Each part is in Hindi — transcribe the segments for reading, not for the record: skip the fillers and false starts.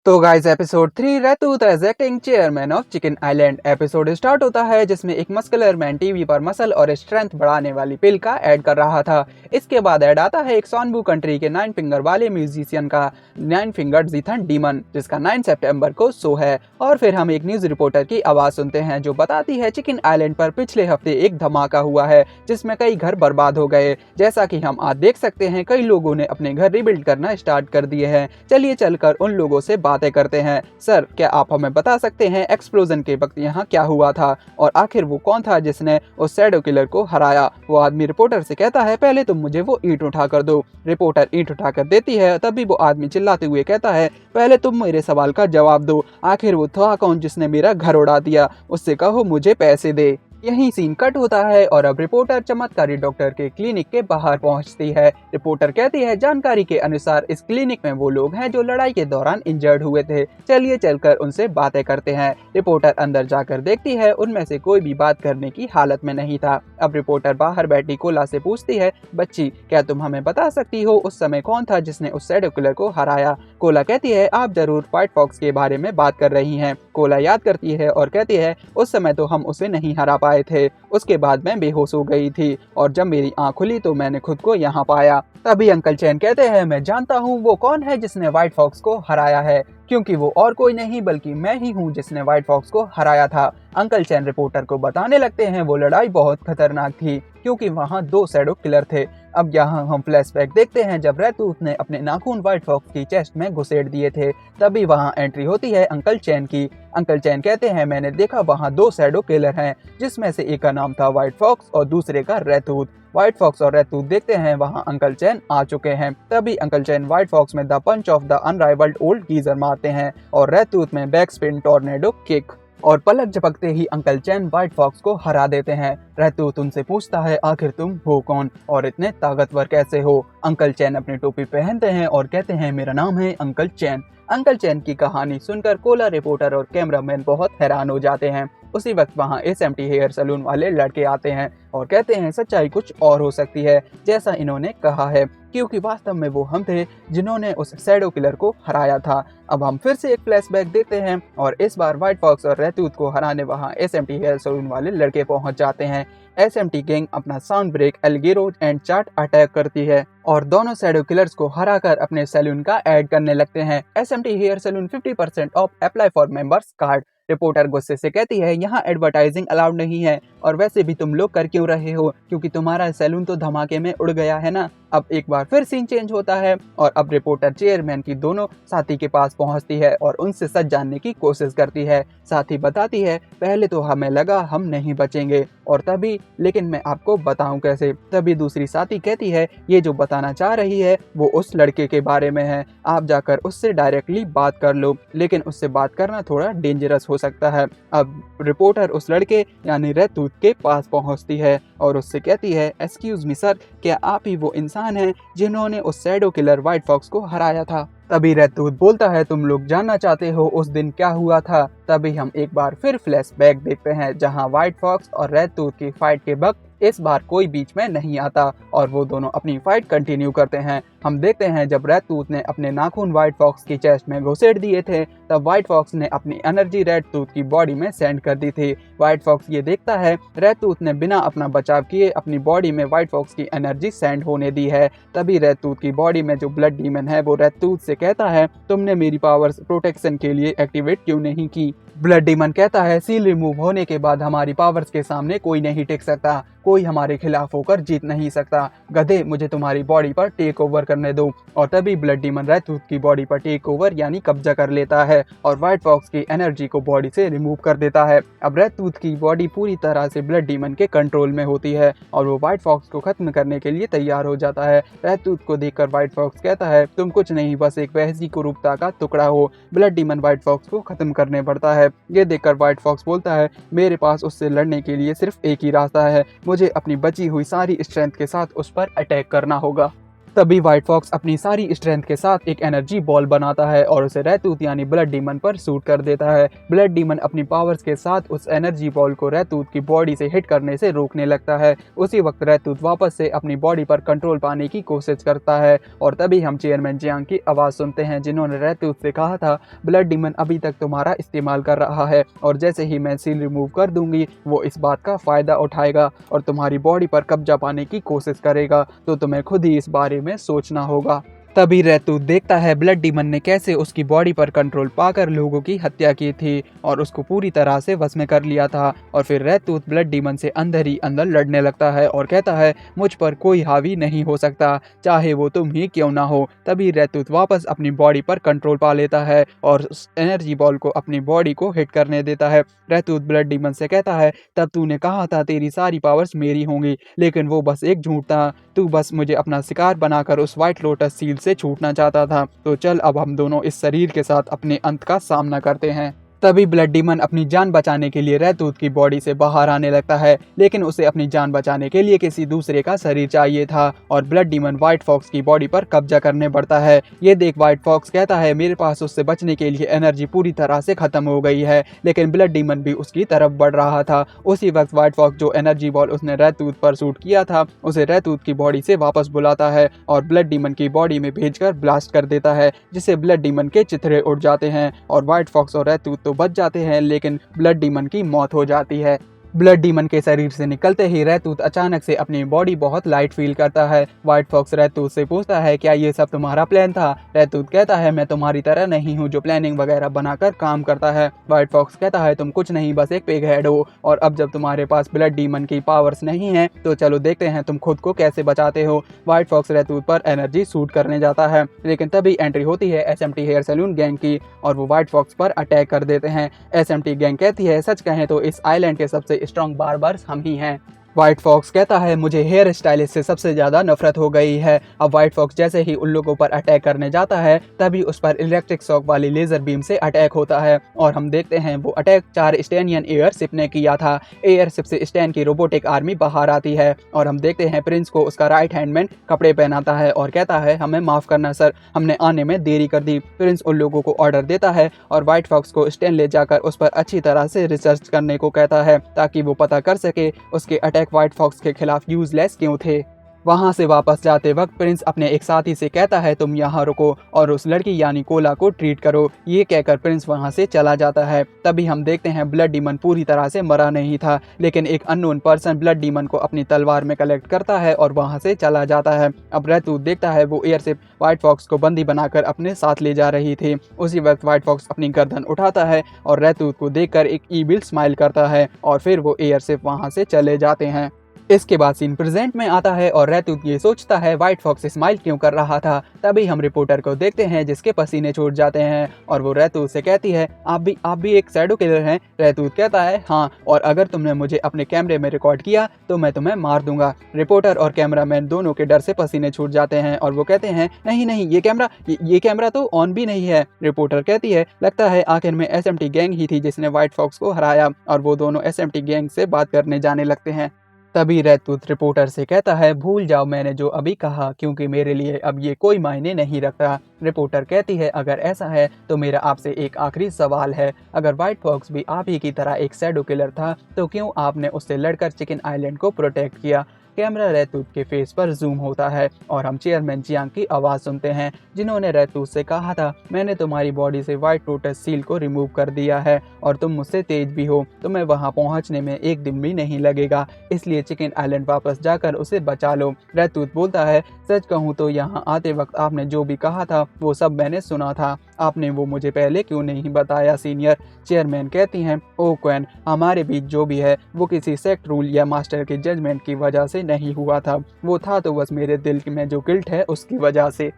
तो गाइस एपिसोड 3 रैतूत as acting chairman of chicken island episode start होता है जिसमें एक मस्कुलर मैन टीवी पर मसल और स्ट्रेंथ बढ़ाने वाली पिल का ऐड कर रहा था। इसके बाद ऐड आता है एक सॉनबू कंट्री के 9 फिंगर वाले म्यूजिशियन का 9 फिंगर जीथन डीमन जिसका 9 सितंबर को शो है। और फिर हम एक न्यूज रिपोर्टर की आवाज सुनते हैं जो बताती है चिकन आइलैंड पर पिछले हफ्ते एक धमाका हुआ है जिसमें कई घर बर्बाद हो गए। जैसा कि हम आज देख सकते हैं कई लोगों ने अपने घर रिबिल्ड करना स्टार्ट कर दिए हैं। चलिए चलकर उन लोगों से बातें करते हैं। सर, क्या आप हमें बता सकते हैं एक्सप्लोजन के वक्त यहाँ क्या हुआ था और आखिर वो कौन था जिसने उस शैडो किलर को हराया? वो आदमी रिपोर्टर से कहता है पहले तुम मुझे वो ईंट उठा कर दो। रिपोर्टर ईंट उठाकर देती है तभी वो आदमी चिल्लाते हुए कहता है पहले तुम मेरे सवाल का जवाब दो, आखिर वो था कौन जिसने मेरा घर उड़ा दिया? उससे कहो मुझे पैसे दे। यही सीन कट होता है और अब रिपोर्टर चमत्कारी डॉक्टर के क्लिनिक के बाहर पहुंचती है। रिपोर्टर कहती है जानकारी के अनुसार इस क्लिनिक में वो लोग हैं जो लड़ाई के दौरान इंजर्ड हुए थे। चलिए चलकर उनसे बातें करते हैं। रिपोर्टर अंदर जाकर देखती है उनमें से कोई भी बात करने की हालत में नहीं था। अब रिपोर्टर बाहर बैठी कोला से पूछती है बच्ची, क्या तुम हमें बता सकती हो उस समय कौन था जिसने उस शैडो किलर को हराया? कोला कहती है आप जरूर व्हाइट फॉक्स के बारे में बात कर रही हैं। कोला याद करती है और कहती है उस समय तो हम उसे नहीं हरा पाए थे। उसके बाद मैं बेहोश हो गई थी और जब मेरी आंख खुली तो मैंने खुद को यहाँ पाया। तभी अंकल चैन कहते हैं मैं जानता हूँ वो कौन है जिसने व्हाइट फॉक्स को हराया है, क्योंकि वो और कोई नहीं बल्कि मैं ही हूँ जिसने व्हाइट फॉक्स को हराया था। अंकल चैन रिपोर्टर को बताने लगते हैं वो लड़ाई बहुत खतरनाक थी क्योंकि वहाँ 2 शैडो किलर थे। अब यहाँ हम फ्लैशबैक देखते हैं जब रैतूत ने अपने नाखून व्हाइट फॉक्स की चेस्ट में घुसेड़ दिए थे। तभी वहाँ एंट्री होती है अंकल चैन की। अंकल चैन कहते हैं मैंने देखा वहाँ 2 शैडो किलर हैं जिसमें से एक का नाम था व्हाइट फॉक्स और दूसरे का रैतूत। व्हाइट फॉक्स और रैतूत देखते हैं वहाँ अंकल चैन आ चुके हैं। तभी अंकल चैन व्हाइट फॉक्स में the punch of the unrivalled old geezer मारते हैं और रैतूत में बैक स्पिन टॉर्नेडो किक, और पलक झपकते ही अंकल चैन व्हाइट फॉक्स को हरा देते हैं। रैतूत उनसे पूछता है आखिर तुम हो कौन और इतने ताकतवर कैसे हो? अंकल चैन अपनी टोपी पहनते हैं और कहते हैं मेरा नाम है अंकल चैन। अंकल चैन की कहानी सुनकर कोला रिपोर्टर और कैमरामैन बहुत हैरान हो जाते हैं। उसी वक्त वहाँ एसएमटी हेयर सलून वाले लड़के आते हैं और कहते हैं सच्चाई कुछ और हो सकती है जैसा इन्होंने कहा है, क्योंकि वास्तव में वो हम थे जिन्होंने उस शैडो किलर को हराया था। अब हम फिर से एक फ्लैशबैक देखते हैं और इस बार व्हाइट फॉक्स और रैतूत को हराने वहाँ एसएमटी हेयर सलून वाले लड़के पहुंच जाते हैं। एसएमटी गैंग अपना साउंड ब्रेक एल्गेरो एंड चार्ट अटैक करती है और दोनों शैडो किलर्स को हराकर अपने सैलून का ऐड करने लगते हैं। SMT hair salon 50% off apply for members card. Reporter गुस्से से कहती है यहाँ एडवर्टाइजिंग अलाउड नहीं है और वैसे भी तुम लोग कर क्यों रहे हो, क्योंकि तुम्हारा सैलून तो धमाके में उड़ गया है ना। अब एक बार फिर सीन चेंज होता है और अब रिपोर्टर चेयरमैन की दोनों साथी के पास पहुंचती है और उनसे सच जानने की कोशिश करती है। साथी बताती है पहले तो हमें लगा हम नहीं बचेंगे और तभी, लेकिन मैं आपको बताऊं कैसे। तभी दूसरी साथी कहती है ये जो बताना चाह रही है वो उस लड़के के बारे में है, आप जाकर उससे डायरेक्टली बात कर लो, लेकिन उससे बात करना थोड़ा डेंजरस हो सकता है। अब रिपोर्टर उस लड़के यानी रैतूत के पास पहुंचती है और उससे कहती है एक्सक्यूज मी सर, क्या आप ही वो इंसान हैं जिन्होंने उस शैडो किलर व्हाइट फॉक्स को हराया था? तभी रैतूत बोलता है तुम लोग जानना चाहते हो उस दिन क्या हुआ था? तभी हम एक बार फिर फ्लैशबैक देखते हैं जहां व्हाइट फॉक्स और रैतूत की फाइट के वक्त इस बार कोई बीच में नहीं आता और वो दोनों अपनी फाइट कंटिन्यू करते हैं। हम देखते हैं जब रैतूत ने अपने नाखून व्हाइट फॉक्स की चेस्ट में घुसेड़ दिए थे तब व्हाइट फॉक्स ने अपनी एनर्जी रैतूत की बॉडी में सेंड कर दी थी। व्हाइट फॉक्स ये देखता है रैतूत ने बिना अपना बचाव किए अपनी बॉडी में व्हाइट फॉक्स की एनर्जी सेंड होने दी है। तभी रैतूत की बॉडी में जो ब्लड डीमन है वो रैतूत से कहता है तुमने मेरी पावर्स प्रोटेक्शन के लिए एक्टिवेट क्यों नहीं की? ब्लड डीमन कहता है सील रिमूव होने के बाद हमारी पावर्स के सामने कोई नहीं टिक सकता, कोई हमारे खिलाफ होकर जीत नहीं सकता। गधे, मुझे तुम्हारी बॉडी पर टेक ओवर करने दो। और तभी ब्लड डीमन रैतूत की बॉडी पर टेक ओवर यानी कब्जा कर लेता है और व्हाइट फॉक्स की एनर्जी को बॉडी से रिमूव कर देता है। अब रैतूत की बॉडी पूरी तरह से ब्लड डीमन के कंट्रोल में होती है और वो व्हाइट फॉक्स को खत्म करने के लिए तैयार हो जाता है। रैतूत को देखकर व्हाइट फॉक्स कहता है तुम कुछ नहीं, बस एक वहसी कुरूपता का टुकड़ा हो। ब्लड डीमन व्हाइट फॉक्स को खत्म करने पड़ता है। ये देखकर व्हाइट फॉक्स बोलता है मेरे पास उससे लड़ने के लिए सिर्फ एक ही रास्ता है, मुझे अपनी बची हुई सारी स्ट्रेंथ के साथ उस पर अटैक करना होगा। तभी व्हाइट फॉक्स अपनी सारी स्ट्रेंथ के साथ एक एनर्जी बॉल बनाता है और उसे रहतूत यानी ब्लड डीमन पर शूट कर देता है। ब्लड डीमन अपनी पावर्स के साथ उस एनर्जी बॉल को रहतूत की बॉडी से हिट करने से रोकने लगता है। उसी वक्त रहतूत वापस से अपनी बॉडी पर कंट्रोल पाने की कोशिश करता है और तभी हम चेयरमैन जियांग की आवाज़ सुनते हैं, जिन्होंने रहतूत से कहा था ब्लड डीमन अभी तक तुम्हारा इस्तेमाल कर रहा है और जैसे ही मैं सील रिमूव कर दूंगी वो इस बात का फ़ायदा उठाएगा और तुम्हारी बॉडी पर कब्जा पाने की कोशिश करेगा, तो तुम्हें खुद ही इस बारे में सोचना होगा। तभी रहतूत देखता है ब्लड डीमन ने कैसे उसकी बॉडी पर कंट्रोल पाकर लोगों की हत्या की थी और उसको पूरी तरह से वश में कर लिया था। और फिर रहतूत ब्लड डीमन से अंदर ही अंदर लड़ने लगता है और कहता है मुझ पर कोई हावी नहीं हो सकता, चाहे वो तुम ही क्यों ना हो। तभी रहतूत वापस अपनी बॉडी पर कंट्रोल पा लेता है और उस एनर्जी बॉल को अपनी बॉडी को हिट करने देता है। रहतूत ब्लड डीमन से कहता है तब तूने कहा था तेरी सारी पावर्स मेरी होंगी, लेकिन वो बस एक झूठ था। तू बस मुझे अपना शिकार बनाकर उस व्हाइट लोटस सील से छूटना चाहता था। तो चल अब हम दोनों इस शरीर के साथ अपने अंत का सामना करते हैं। तभी ब्लड डीमन अपनी जान बचाने के लिए रहतूत की बॉडी से बाहर आने लगता है, लेकिन उसे अपनी जान बचाने के लिए किसी दूसरे का शरीर चाहिए था और ब्लड डीमन व्हाइट फॉक्स की बॉडी पर कब्जा करने बढ़ता है। ये देख व्हाइट फॉक्स कहता है मेरे पास उससे बचने के लिए एनर्जी पूरी तरह से खत्म हो गई है, लेकिन ब्लड डीमन भी उसकी तरफ बढ़ रहा था। उसी वक्त व्हाइट फॉक्स जो एनर्जी बॉल उसने रहतूत पर शूट किया था उसे रहतूत की बॉडी से वापस बुलाता है और ब्लड डीमन की बॉडी में भेजकर ब्लास्ट कर देता है, जिससे ब्लड डीमन के चिथड़े उड़ जाते हैं और व्हाइट फॉक्स और रहतूत तो बच जाते हैं, लेकिन ब्लड डीमन की मौत हो जाती है। ब्लड डीमन के शरीर से निकलते ही रहतूत अचानक से अपनी बॉडी बहुत लाइट फील करता है। व्हाइट फॉक्स रहतूत से पूछता है क्या ये सब तुम्हारा प्लान था? रहतूत कहता है मैं तुम्हारी तरह नहीं हूँ जो प्लानिंग वगैरह बनाकर काम करता है। व्हाइट फॉक्स कहता है तुम कुछ नहीं बस एक पिग हेड हो और अब जब तुम्हारे पास ब्लड डीमन की पावर्स नहीं है तो चलो देखते हैं तुम खुद को कैसे बचाते हो। व्हाइट फॉक्स रहतूत पर एनर्जी शूट करने जाता है, लेकिन तभी एंट्री होती है एसएमटी हेयर सैलून गैंग की और वो व्हाइट फॉक्स पर अटैक कर देते हैं। एसएमटी गैंग कहती है सच कहें तो इस आइलैंड के सबसे स्ट्रॉन्ग बार्बर्स हम ही हैं। व्हाइट फॉक्स कहता है मुझे हेयर स्टाइलिस्ट से सबसे ज़्यादा नफरत हो गई है। अब व्हाइट फॉक्स जैसे ही उन लोगों पर अटैक करने जाता है तभी उस पर इलेक्ट्रिक शॉक वाली लेज़र बीम से अटैक होता है और हम देखते हैं वो अटैक 4 स्टेनियन एयरशिप ने किया था। एयरशिप से स्टैन की रोबोटिक आर्मी बाहर आती है और हम देखते हैं प्रिंस को उसका राइट हैंडमैन कपड़े पहनाता है और कहता है हमें माफ़ करना सर, हमने आने में देरी कर दी। प्रिंस उन लोगों को ऑर्डर देता है और व्हाइट फॉक्स को स्टैन ले जाकर उस पर अच्छी तरह से रिसर्च करने को कहता है ताकि वो पता कर सके उसके अटैक व्हाइट फॉक्स के खिलाफ यूजलेस क्यों थे। वहां से वापस जाते वक्त प्रिंस अपने एक साथी से कहता है तुम यहाँ रुको और उस लड़की यानी कोला को ट्रीट करो। ये कहकर प्रिंस वहां से चला जाता है। तभी हम देखते हैं ब्लड डीमन पूरी तरह से मरा नहीं था, लेकिन एक अननोन पर्सन ब्लड डीमन को अपनी तलवार में कलेक्ट करता है और वहां से चला जाता है। अब रहतूत देखता है वो एयरशिप व्हाइट फॉक्स को बंदी बनाकर अपने साथ ले जा रही थी। उसी वक्त व्हाइट फॉक्स अपनी गर्दन उठाता है और रहतूत को देखकर एक ईविल स्माइल करता है और फिर वो एयरशिप वहां से चले जाते हैं। इसके बाद सीन प्रेजेंट में आता है और रहतूत ये सोचता है व्हाइट फॉक्स स्माइल क्यों कर रहा था। तभी हम रिपोर्टर को देखते हैं जिसके पसीने छूट जाते हैं और वो रहतूत से कहती है आप भी एक शैडो किलर हैं। रहतूत कहता है हाँ, और अगर तुमने मुझे अपने कैमरे में रिकॉर्ड किया तो मैं तुम्हें मार दूंगा। रिपोर्टर और कैमरामैन दोनों के डर से पसीने छूट जाते हैं और वो कहते हैं नहीं नहीं ये कैमरा तो ऑन भी नहीं है। रिपोर्टर कहती है लगता है आखिर में एसएमटी गैंग ही थी जिसने व्हाइट फॉक्स को हराया और वो दोनों एसएमटी गैंग से बात करने जाने लगते हैं। तभी रहतूत रिपोर्टर से कहता है भूल जाओ मैंने जो अभी कहा, क्योंकि मेरे लिए अब ये कोई मायने नहीं रखता। रिपोर्टर कहती है अगर ऐसा है तो मेरा आपसे एक आखिरी सवाल है, अगर व्हाइट फॉक्स भी आप ही की तरह एक शैडो किलर था तो क्यों आपने उससे लड़कर चिकन आइलैंड को प्रोटेक्ट किया? कैमरा रहतूत के फेस पर जूम होता है और हम चेयरमैन जियांग की आवाज़ सुनते हैं, जिन्होंने रहतूत से कहा था मैंने तुम्हारी बॉडी से व्हाइट लोटस सील को रिमूव कर दिया है और तुम मुझसे तेज भी हो, तुम्हें वहां पहुंचने में एक दिन भी नहीं लगेगा, इसलिए चिकन आइलैंड वापस जाकर उसे बचा लो। रहतूत बोलता है सच कहूँ तो यहाँ आते वक्त आपने जो भी कहा था वो सब मैंने सुना था, आपने वो मुझे पहले क्यों नहीं बताया सीनियर? चेयरमैन कहती हैं ओ क्वेन, हमारे बीच जो भी है वो किसी सेक्ट रूल या मास्टर के जजमेंट की वजह से नहीं हुआ था, वो था तो बस मेरे दिल में जो गिल्ट है उसकी वजह से।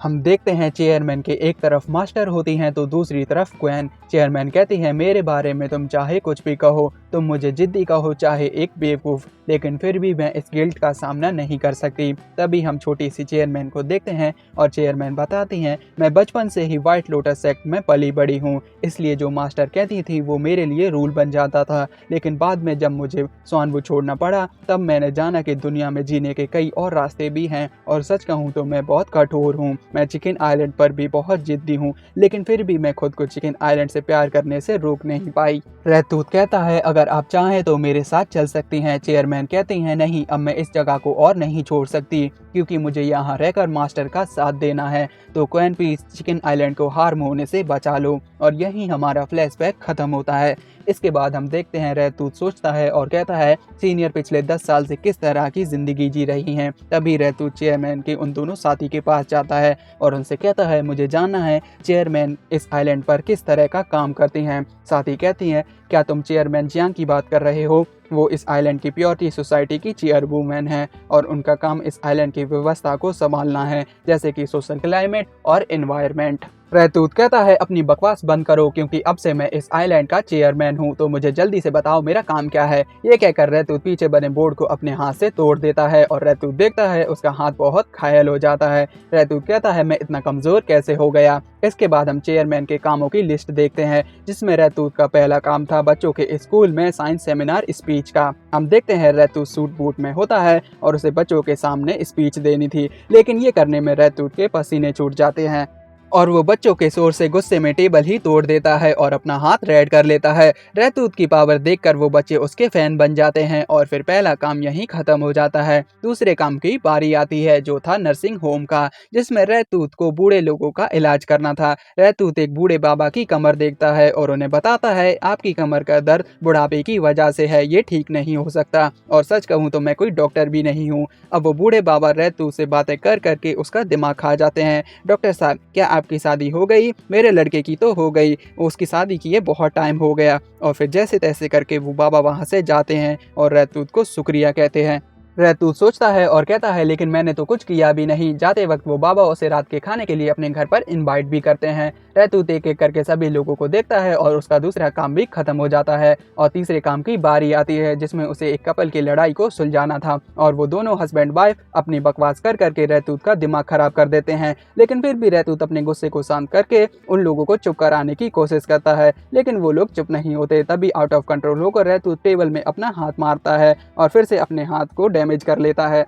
हम देखते हैं चेयरमैन के एक तरफ मास्टर होती हैं तो दूसरी तरफ क्वीन। चेयरमैन कहती है मेरे बारे में तुम चाहे कुछ भी कहो, तुम मुझे जिद्दी कहो चाहे एक बेवकूफ़, लेकिन फिर भी मैं इस गिल्ट का सामना नहीं कर सकती। तभी हम छोटी सी चेयरमैन को देखते हैं और चेयरमैन बताती हैं मैं बचपन से ही व्हाइट लोटस सेक्ट में पली बड़ी हूँ, इसलिए जो मास्टर कहती थी वो मेरे लिए रूल बन जाता था। लेकिन बाद में जब मुझे स्वानबू छोड़ना पड़ा तब मैंने जाना कि दुनिया में जीने के कई और रास्ते भी हैं, और सच कहूँ तो मैं बहुत कठोर हूँ। मैं चिकन आइलैंड पर भी बहुत जिद्दी हूँ, लेकिन फिर भी मैं खुद को चिकन आइलैंड से प्यार करने से रोक नहीं पाई। रहतूत कहता है अगर आप चाहें तो मेरे साथ चल सकती हैं। चेयरमैन कहती हैं नहीं, अब मैं इस जगह को और नहीं छोड़ सकती क्योंकि मुझे यहाँ रहकर मास्टर का साथ देना है। तो क्वीन प्लीज चिकन आइलैंड को हार्म होने से बचा लो। और यहीं हमारा फ्लैशबैक खत्म होता है। इसके बाद हम देखते हैं रहतूत सोचता है और कहता है सीनियर पिछले 10 साल से किस तरह की जिंदगी जी रही हैं। तभी रहतूत चेयरमैन के उन दोनों साथी के पास जाता है और उनसे कहता है मुझे जानना है चेयरमैन इस आइलैंड पर किस तरह का काम करती हैं। साथी कहती हैं क्या तुम चेयरमैन जियांग की बात कर रहे हो? वो इस आइलैंड की प्योरिटी सोसाइटी की चेयरवुमैन है और उनका काम इस आइलैंड की व्यवस्था को संभालना है, जैसे कि सोशल क्लाइमेट और एनवायरनमेंट। रहतूत कहता है अपनी बकवास बंद करो क्योंकि अब से मैं इस आइलैंड का चेयरमैन हूँ, तो मुझे जल्दी से बताओ मेरा काम क्या है। ये कहकर रहतूत पीछे बने बोर्ड को अपने हाथ से तोड़ देता है और रहतूत देखता है उसका हाथ बहुत घायल हो जाता है। रहतूत कहता है मैं इतना कमजोर कैसे हो गया। इसके बाद हम चेयरमैन के कामों की लिस्ट देखते हैं, जिसमें रहतूत का पहला काम था बच्चों के स्कूल में साइंस सेमिनार स्पीच का। हम देखते हैं रहतूत सूट बूट में होता है और उसे बच्चों के सामने स्पीच देनी थी, लेकिन ये करने में रहतूत के पसीने छूट जाते हैं और वो बच्चों के शोर से गुस्से में टेबल ही तोड़ देता है और अपना हाथ रेड कर लेता है। रहतूत की पावर देखकर वो बच्चे उसके फैन बन जाते हैं और फिर पहला काम यहीं खत्म हो जाता है। दूसरे काम की बारी आती है जो था नर्सिंग होम का, जिसमें रहतूत को बूढ़े लोगों का इलाज करना था। रहतूत एक बूढ़े बाबा की कमर देखता है और उन्हें बताता है आपकी कमर का दर्द बुढ़ापे की वजह से है, ये ठीक नहीं हो सकता, और सच कहूँ तो मैं कोई डॉक्टर भी नहीं हूँ। अब वो बूढ़े बाबा रहतूत से बातें कर करके उसका दिमाग खा जाते हैं। डॉक्टर साहब क्या आपकी शादी हो गई? मेरे लड़के की तो हो गई, उसकी शादी किए बहुत टाइम हो गया। और फिर जैसे तैसे करके वो बाबा वहाँ से जाते हैं और रहतूत को शुक्रिया कहते हैं। रहतूत सोचता है और कहता है लेकिन मैंने तो कुछ किया भी नहीं। जाते वक्त वो बाबा उसे रात के खाने के लिए अपने घर पर इनवाइट भी करते हैं। रहतूत एक एक करके सभी लोगों को देखता है और उसका दूसरा काम भी खत्म हो जाता है और तीसरे काम की बारी आती है, जिसमें उसे एक कपल की लड़ाई को सुलझाना था और वो दोनों हस्बैंड वाइफ अपनी बकवास कर करके रहतूत का दिमाग खराब कर देते हैं। लेकिन फिर भी रहतूत अपने गुस्से को शांत करके उन लोगों को चुप कराने की कोशिश करता है, लेकिन वो लोग चुप नहीं होते। तभी आउट ऑफ कंट्रोल होकर रहतूत टेबल में अपना हाथ मारता है और फिर से अपने हाथ को डैमेज कर लेता है।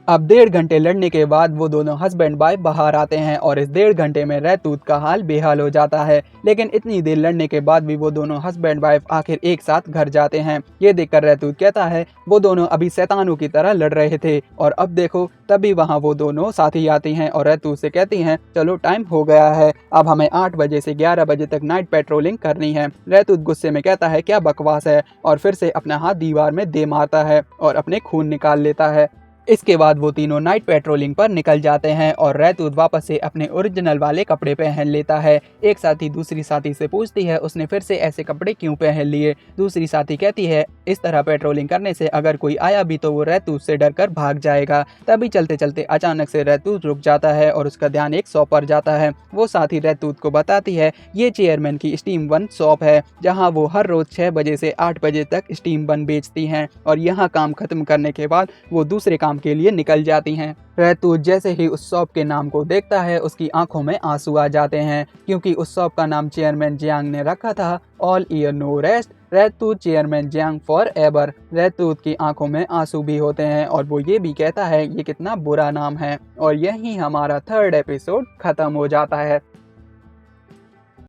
अब 1.5 घंटे लड़ने के बाद वो दोनों हस्बैंड वाइफ बाहर आते हैं और इस 1.5 घंटे में रहतूत का हाल बेहाल हो जाता है। लेकिन इतनी देर लड़ने के बाद भी वो दोनों हस्बैंड वाइफ आखिर एक साथ घर जाते हैं। ये देखकर रहतूत कहता है वो दोनों अभी शैतानों की तरह लड़ रहे थे और अब देखो। तभी वहाँ वो दोनों साथी आती हैं और रहतूत से कहती हैं चलो टाइम हो गया है, अब हमें 8 बजे से 11 बजे तक नाइट पेट्रोलिंग करनी है। रहतूत गुस्से में कहता है क्या बकवास है और फिर से अपना हाथ दीवार में दे मारता है और अपने खून निकाल लेता है। इसके बाद वो तीनों नाइट पेट्रोलिंग पर निकल जाते हैं और रहतूत वापस से अपने ओरिजिनल वाले कपड़े पहन लेता है। एक साथी दूसरी साथी से पूछती है उसने फिर से ऐसे कपड़े क्यों पहन लिए। दूसरी साथी कहती है इस तरह पेट्रोलिंग करने से अगर कोई आया भी तो वो रहतूत से डरकर भाग जाएगा। तभी चलते चलते अचानक से रहतूत रुक जाता है और उसका ध्यान एक शॉप पर जाता है। वो साथी रहतूत को बताती है ये चेयरमैन की स्टीम बन शॉप है, जहाँ वो हर रोज 6 बजे से 8 बजे तक स्टीम बन बेचती हैं और यहाँ काम खत्म करने के बाद वो दूसरे काम के लिए निकल जाती हैं। रहतूत जैसे ही उस शॉप के नाम को देखता है उसकी आंखों में आंसू आ जाते हैं, क्योंकि उस शॉप का नाम चेयरमैन जियांग ने रखा था, ऑल ईयर नो रेस्ट, रहतूत चेयरमैन जियांग फॉर एवर। रहतूत की आंखों में आंसू भी होते हैं और वो ये भी कहता है ये कितना बुरा नाम है। और यही हमारा 3rd एपिसोड खत्म हो जाता है।